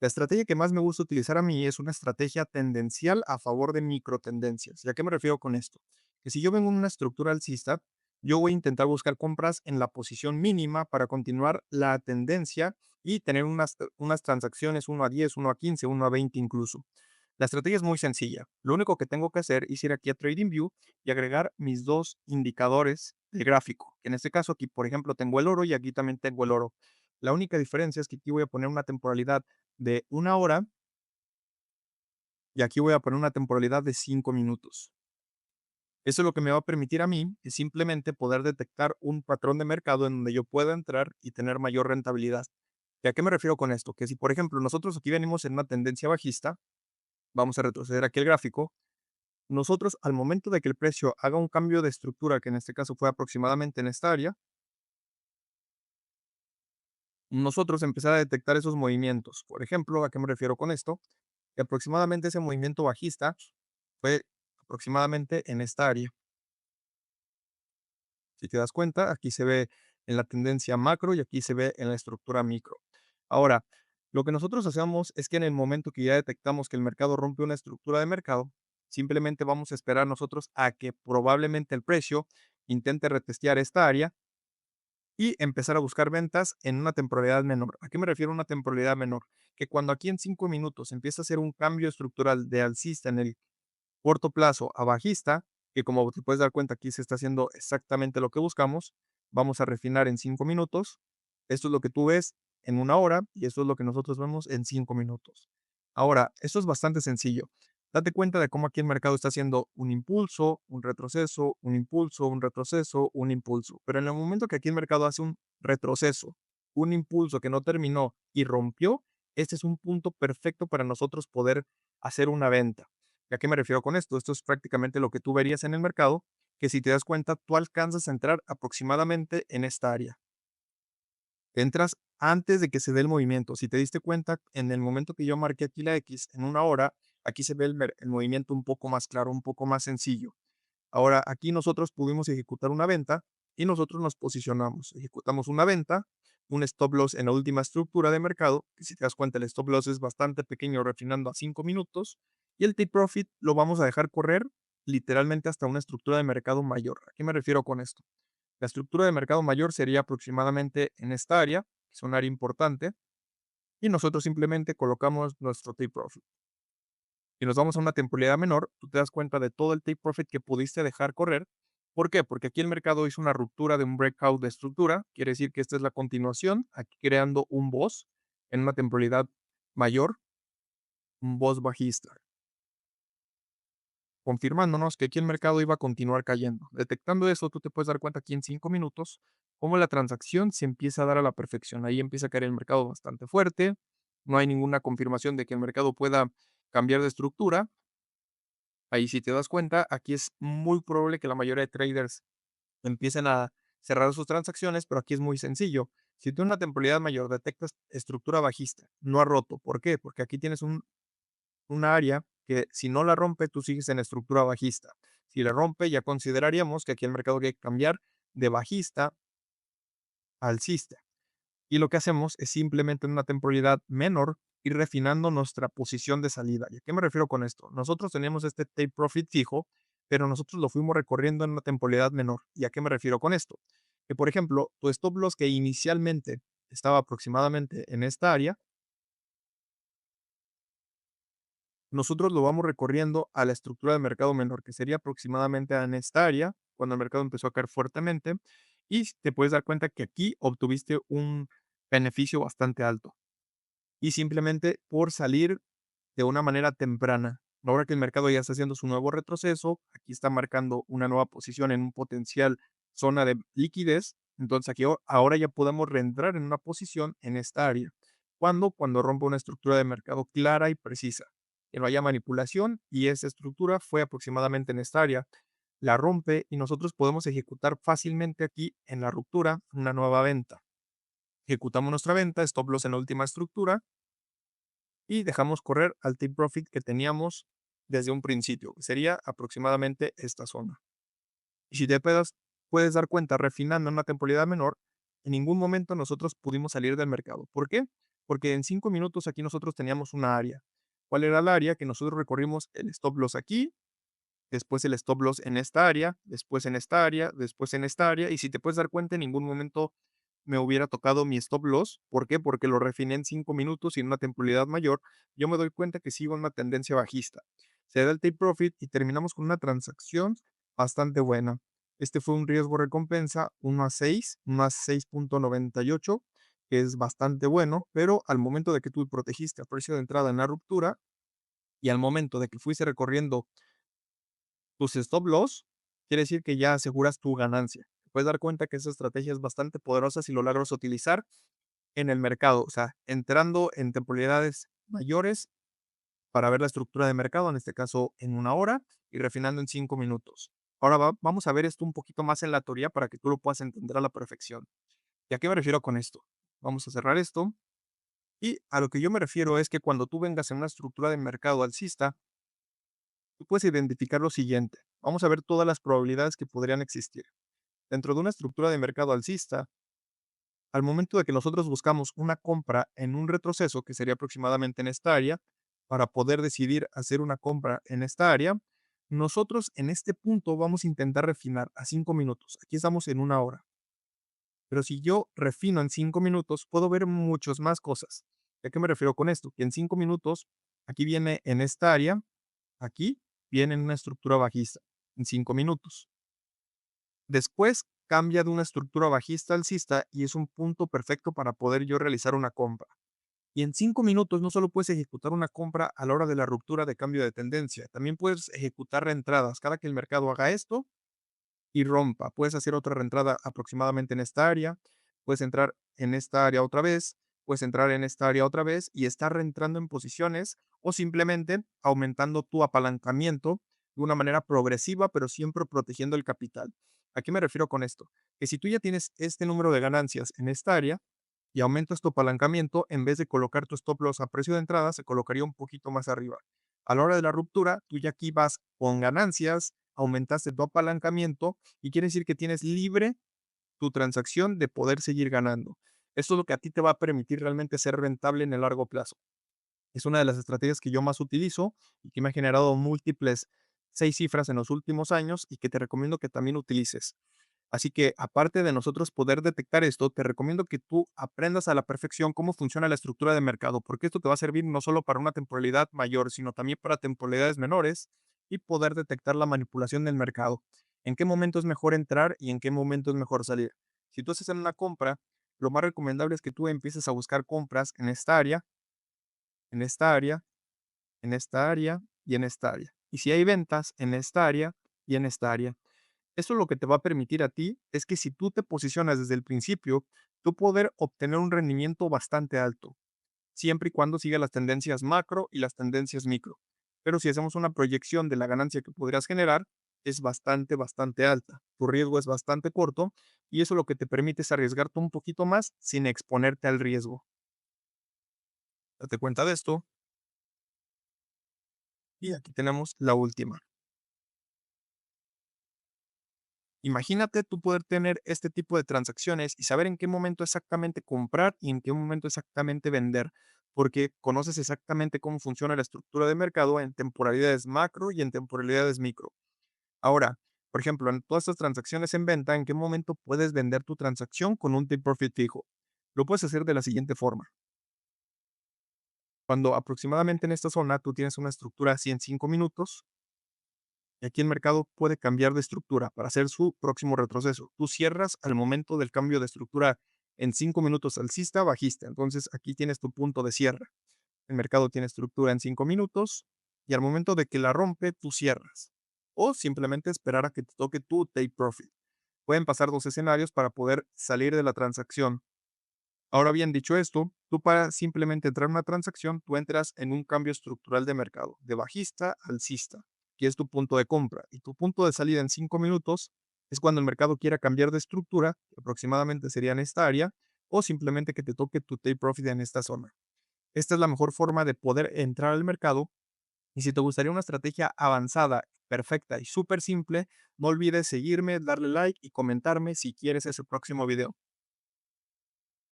La estrategia que más me gusta utilizar a mí es una estrategia tendencial a favor de microtendencias. ¿Y a qué me refiero con esto? Que si yo vengo en una estructura alcista, yo voy a intentar buscar compras en la posición mínima para continuar la tendencia y tener unas transacciones 1 a 10, 1 a 15, 1 a 20 incluso. La estrategia es muy sencilla. Lo único que tengo que hacer es ir aquí a TradingView y agregar mis dos indicadores de gráfico. Que en este caso aquí, por ejemplo, tengo el oro y aquí también tengo el oro. La única diferencia es que aquí voy a poner una temporalidad de 1 hora y aquí voy a poner una temporalidad de 5 minutos. Eso lo que me va a permitir a mí es simplemente poder detectar un patrón de mercado en donde yo pueda entrar y tener mayor rentabilidad. ¿Y a qué me refiero con esto? Que si, por ejemplo, nosotros aquí venimos en una tendencia bajista, vamos a retroceder aquí el gráfico, nosotros al momento de que el precio haga un cambio de estructura, que en este caso fue aproximadamente en esta área, nosotros empezar a detectar esos movimientos. Por ejemplo, ¿a qué me refiero con esto? Que aproximadamente ese movimiento bajista fue aproximadamente en esta área. Si te das cuenta, aquí se ve en la tendencia macro y aquí se ve en la estructura micro. Ahora, lo que nosotros hacemos es que en el momento que ya detectamos que el mercado rompe una estructura de mercado, simplemente vamos a esperar nosotros a que probablemente el precio intente retestear esta área y empezar a buscar ventas en una temporalidad menor. ¿A qué me refiero a una temporalidad menor? Que cuando aquí en 5 minutos empieza a hacer un cambio estructural de alcista en el corto plazo a bajista, que como te puedes dar cuenta aquí se está haciendo exactamente lo que buscamos, vamos a refinar en 5 minutos. Esto es lo que tú ves en 1 hora y esto es lo que nosotros vemos en 5 minutos. Ahora, esto es bastante sencillo. Date cuenta de cómo aquí el mercado está haciendo un impulso, un retroceso, un impulso, un retroceso, un impulso. Pero en el momento que aquí el mercado hace un retroceso, un impulso que no terminó y rompió, este es un punto perfecto para nosotros poder hacer una venta. ¿Y a qué me refiero con esto? Esto es prácticamente lo que tú verías en el mercado, que si te das cuenta, tú alcanzas a entrar aproximadamente en esta área. Entras antes de que se dé el movimiento. Si te diste cuenta, en el momento que yo marqué aquí la X en 1 hora, aquí se ve el movimiento un poco más claro, un poco más sencillo. Ahora, aquí nosotros pudimos ejecutar una venta y nosotros nos posicionamos. Ejecutamos una venta, un stop loss en la última estructura de mercado, que si te das cuenta el stop loss es bastante pequeño, refinando a 5 minutos, y el take profit lo vamos a dejar correr literalmente hasta una estructura de mercado mayor. ¿A qué me refiero con esto? La estructura de mercado mayor sería aproximadamente en esta área, que es un área importante, y nosotros simplemente colocamos nuestro take profit. Y nos vamos a una temporalidad menor, tú te das cuenta de todo el take profit que pudiste dejar correr. ¿Por qué? Porque aquí el mercado hizo una ruptura de un breakout de estructura, quiere decir que esta es la continuación, aquí creando un boss en una temporalidad mayor, un boss bajista, confirmándonos que aquí el mercado iba a continuar cayendo. Detectando eso, tú te puedes dar cuenta aquí en 5 minutos cómo la transacción se empieza a dar a la perfección. Ahí empieza a caer el mercado bastante fuerte, no hay ninguna confirmación de que el mercado pueda cambiar de estructura. Ahí si te das cuenta, aquí es muy probable que la mayoría de traders empiecen a cerrar sus transacciones, pero aquí es muy sencillo. Si tú en una temporalidad mayor detectas estructura bajista, no ha roto. ¿Por qué? Porque aquí tienes una área que si no la rompe, tú sigues en estructura bajista. Si la rompe, ya consideraríamos que aquí el mercado hay que cambiar de bajista a alcista. Y lo que hacemos es simplemente en una temporalidad menor ir refinando nuestra posición de salida. ¿Y a qué me refiero con esto? Nosotros tenemos este take profit fijo, pero nosotros lo fuimos recorriendo en una temporalidad menor. ¿Y a qué me refiero con esto? Que, por ejemplo, tu stop loss que inicialmente estaba aproximadamente en esta área, nosotros lo vamos recorriendo a la estructura de mercado menor, que sería aproximadamente en esta área, cuando el mercado empezó a caer fuertemente, y te puedes dar cuenta que aquí obtuviste un beneficio bastante alto y simplemente por salir de una manera temprana. Ahora que el mercado ya está haciendo su nuevo retroceso, aquí está marcando una nueva posición en un potencial zona de liquidez, entonces aquí ahora ya podemos reentrar en una posición en esta área. ¿Cuándo? Cuando rompa una estructura de mercado clara y precisa, que no haya manipulación y esa estructura fue aproximadamente en esta área. La rompe y nosotros podemos ejecutar fácilmente aquí en la ruptura una nueva venta. Ejecutamos nuestra venta, stop loss en la última estructura y dejamos correr al take profit que teníamos desde un principio, que sería aproximadamente esta zona. Y si te puedes dar cuenta, refinando en una temporalidad menor, en ningún momento nosotros pudimos salir del mercado. ¿Por qué? Porque en 5 minutos aquí nosotros teníamos una área. ¿Cuál era el área? Que nosotros recorrimos el stop loss aquí, después el stop loss en esta área, después en esta área, después en esta área, y si te puedes dar cuenta, en ningún momento me hubiera tocado mi stop loss. ¿Por qué? Porque lo refiné en 5 minutos y en una temporalidad mayor, yo me doy cuenta que sigo en una tendencia bajista. Se da el take profit y terminamos con una transacción bastante buena. Este fue un riesgo recompensa 1 a 6, 1 a 6.98, que es bastante bueno, pero al momento de que tú protegiste a precio de entrada en la ruptura y al momento de que fuiste recorriendo tus stop loss, quiere decir que ya aseguras tu ganancia. Te puedes dar cuenta que esa estrategia es bastante poderosa si lo logras utilizar en el mercado, o sea, entrando en temporalidades mayores para ver la estructura de mercado, en este caso en 1 hora, y refinando en 5 minutos. Ahora vamos a ver esto un poquito más en la teoría para que tú lo puedas entender a la perfección. ¿Y a qué me refiero con esto? Vamos a cerrar esto. Y a lo que yo me refiero es que cuando tú vengas en una estructura de mercado alcista, tú puedes identificar lo siguiente. Vamos a ver todas las probabilidades que podrían existir. Dentro de una estructura de mercado alcista, al momento de que nosotros buscamos una compra en un retroceso, que sería aproximadamente en esta área, para poder decidir hacer una compra en esta área, nosotros en este punto vamos a intentar refinar a 5 minutos. Aquí estamos en 1 hora. Pero si yo refino en 5 minutos, puedo ver muchas más cosas. ¿A qué me refiero con esto? Que en 5 minutos, aquí viene en esta área, aquí viene en una estructura bajista, en 5 minutos. Después cambia de una estructura bajista alcista y es un punto perfecto para poder yo realizar una compra. Y en 5 minutos no solo puedes ejecutar una compra a la hora de la ruptura de cambio de tendencia, también puedes ejecutar reentradas. Cada que el mercado haga esto y rompa, puedes hacer otra reentrada aproximadamente en esta área, puedes entrar en esta área otra vez, puedes entrar en esta área otra vez y estar reentrando en posiciones o simplemente aumentando tu apalancamiento de una manera progresiva, pero siempre protegiendo el capital. ¿A qué me refiero con esto? Que si tú ya tienes este número de ganancias en esta área y aumentas tu apalancamiento, en vez de colocar tu stop loss a precio de entrada, se colocaría un poquito más arriba. A la hora de la ruptura, tú ya aquí vas con ganancias, aumentaste tu apalancamiento y quiere decir que tienes libre tu transacción de poder seguir ganando. Esto es lo que a ti te va a permitir realmente ser rentable en el largo plazo. Es una de las estrategias que yo más utilizo y que me ha generado múltiples 6 cifras en los últimos años y que te recomiendo que también utilices. Así que, aparte de nosotros poder detectar esto, te recomiendo que tú aprendas a la perfección cómo funciona la estructura de mercado, porque esto te va a servir no solo para una temporalidad mayor, sino también para temporalidades menores y poder detectar la manipulación del mercado. En qué momento es mejor entrar y en qué momento es mejor salir. Si tú haces en una compra, lo más recomendable es que tú empieces a buscar compras en esta área, en esta área, en esta área y en esta área. Y si hay ventas en esta área y en esta área. Eso lo que te va a permitir a ti es que si tú te posicionas desde el principio, tú poder obtener un rendimiento bastante alto, siempre y cuando siga las tendencias macro y las tendencias micro. Pero si hacemos una proyección de la ganancia que podrías generar, es bastante, bastante alta. Tu riesgo es bastante corto y eso lo que te permite es arriesgarte un poquito más sin exponerte al riesgo. Date cuenta de esto y aquí tenemos la última. Imagínate tú poder tener este tipo de transacciones y saber en qué momento exactamente comprar y en qué momento exactamente vender, porque conoces exactamente cómo funciona la estructura de mercado en temporalidades macro y en temporalidades micro. Ahora, por ejemplo, en todas estas transacciones en venta, ¿en qué momento puedes vender tu transacción con un take profit fijo? Lo puedes hacer de la siguiente forma. Cuando aproximadamente en esta zona tú tienes una estructura así en 5 minutos, y aquí el mercado puede cambiar de estructura para hacer su próximo retroceso. Tú cierras al momento del cambio de estructura en 5 minutos alcista, bajista. Entonces aquí tienes tu punto de cierre. El mercado tiene estructura en 5 minutos y al momento de que la rompe, tú cierras. O simplemente esperar a que te toque tu take profit. Pueden pasar dos escenarios para poder salir de la transacción. Ahora bien, dicho esto, tú para simplemente entrar en una transacción, tú entras en un cambio estructural de mercado, de bajista a alcista, que es tu punto de compra. Y tu punto de salida en 5 minutos es cuando el mercado quiera cambiar de estructura, que aproximadamente sería en esta área, o simplemente que te toque tu take profit en esta zona. Esta es la mejor forma de poder entrar al mercado. Y si te gustaría una estrategia avanzada, perfecta y súper simple, no olvides seguirme, darle like y comentarme si quieres ese próximo video.